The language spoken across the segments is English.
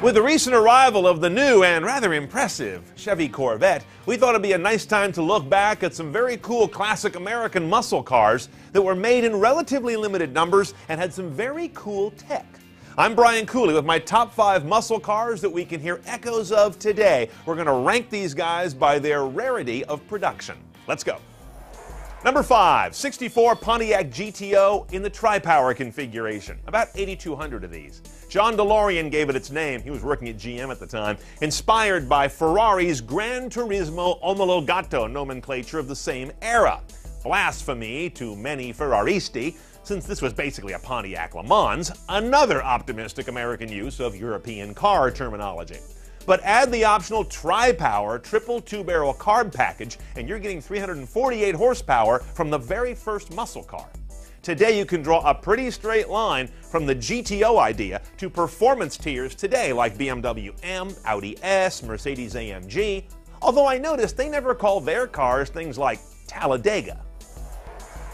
With the recent arrival of the new and rather impressive Chevy Corvette, we thought it'd be a nice time to look back at some very cool classic American muscle cars that were made in relatively limited numbers and had some very cool tech. I'm Brian Cooley with my top 5 muscle cars that we can hear echoes of today. We're going to rank these guys by their rarity of production. Let's go. Number 5, 64 Pontiac GTO in the Tri-Power configuration. About 8,200 of these. John DeLorean gave it its name. He was working at GM at the time. Inspired by Ferrari's Gran Turismo Omologato nomenclature of the same era. Blasphemy to many Ferraristi, since this was basically a Pontiac Le Mans, another optimistic American use of European car terminology. But add the optional Tri-Power triple 2-barrel carb package, and you're getting 348 horsepower from the very first muscle car. Today you can draw a pretty straight line from the GTO idea to performance tiers today like BMW M, Audi S, Mercedes AMG, although I noticed they never call their cars things like Talladega.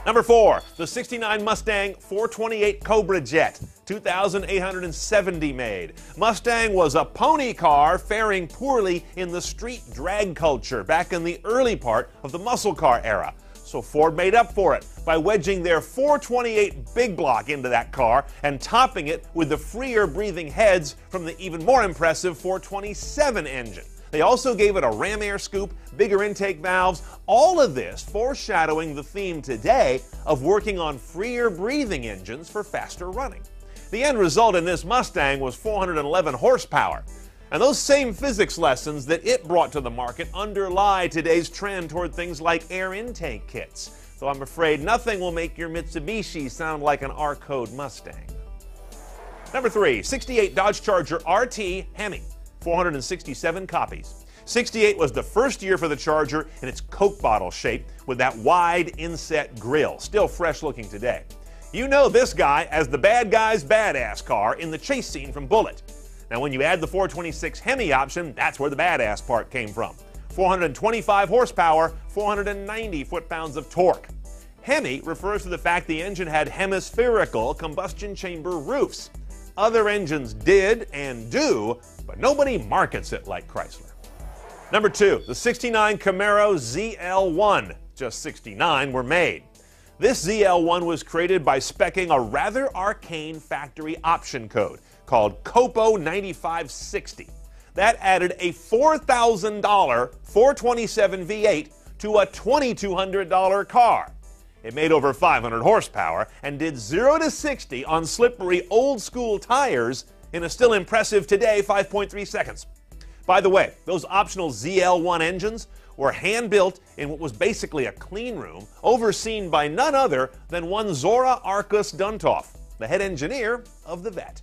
Number 4, the 69 Mustang 428 Cobra Jet, 2,870 made. Mustang was a pony car faring poorly in the street drag culture back in the early part of the muscle car era. So Ford made up for it by wedging their 428 big block into that car and topping it with the freer breathing heads from the even more impressive 427 engine. They also gave it a ram air scoop, bigger intake valves, all of this foreshadowing the theme today of working on freer breathing engines for faster running. The end result in this Mustang was 411 horsepower. And those same physics lessons that it brought to the market underlie today's trend toward things like air intake kits. So I'm afraid nothing will make your Mitsubishi sound like an R-code Mustang. Number 3, 68 Dodge Charger RT Hemi. 467 copies. 68 was the first year for the Charger in its Coke bottle shape with that wide inset grille, still fresh looking today. You know this guy as the bad guy's badass car in the chase scene from Bullitt. Now when you add the 426 Hemi option, that's where the badass part came from. 425 horsepower, 490 foot-pounds of torque. Hemi refers to the fact the engine had hemispherical combustion chamber roofs. Other engines did and do, but nobody markets it like Chrysler. Number 2, the 69 Camaro ZL1. Just 69 were made. This ZL1 was created by speccing a rather arcane factory option code called Copo 9560. That added a $4,000 427 V8 to a $2,200 car. It made over 500 horsepower and did 0 to 60 on slippery old-school tires in a still impressive today 5.3 seconds. By the way, those optional ZL1 engines were hand-built in what was basically a clean room overseen by none other than one Zora Arkus Duntov, the head engineer of the Vet.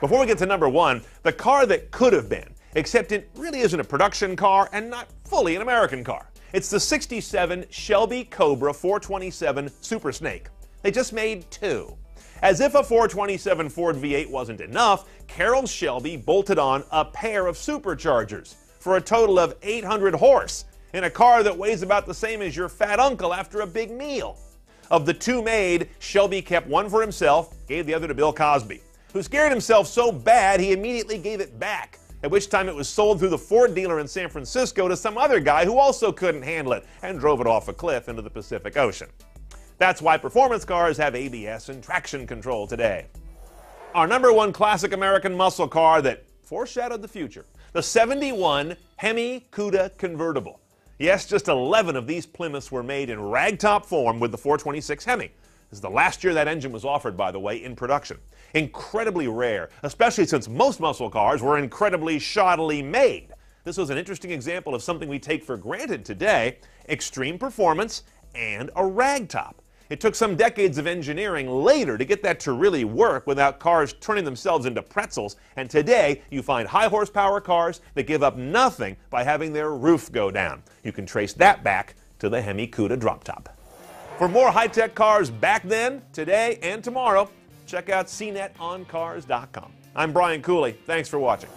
Before we get to number 1, the car that could have been, except it really isn't a production car and not fully an American car. It's the 67 Shelby Cobra 427 Super Snake. They just made 2. As if a 427 Ford V8 wasn't enough, Carroll Shelby bolted on a pair of superchargers for a total of 800 horse in a car that weighs about the same as your fat uncle after a big meal. Of the 2 made, Shelby kept one for himself, gave the other to Bill Cosby, who scared himself so bad he immediately gave it back, at which time it was sold through the Ford dealer in San Francisco to some other guy who also couldn't handle it and drove it off a cliff into the Pacific Ocean. That's why performance cars have ABS and traction control today. Our number 1 classic American muscle car that foreshadowed the future, the 71 Hemi Cuda convertible. Yes, just 11 of these Plymouths were made in ragtop form with the 426 Hemi. This is the last year that engine was offered, by the way, in production. Incredibly rare, especially since most muscle cars were incredibly shoddily made. This was an interesting example of something we take for granted today: extreme performance and a ragtop. It took some decades of engineering later to get that to really work without cars turning themselves into pretzels, and today you find high horsepower cars that give up nothing by having their roof go down. You can trace that back to the Hemi Cuda drop top. For more high-tech cars back then, today, and tomorrow, check out cnetoncars.com. I'm Brian Cooley. Thanks for watching.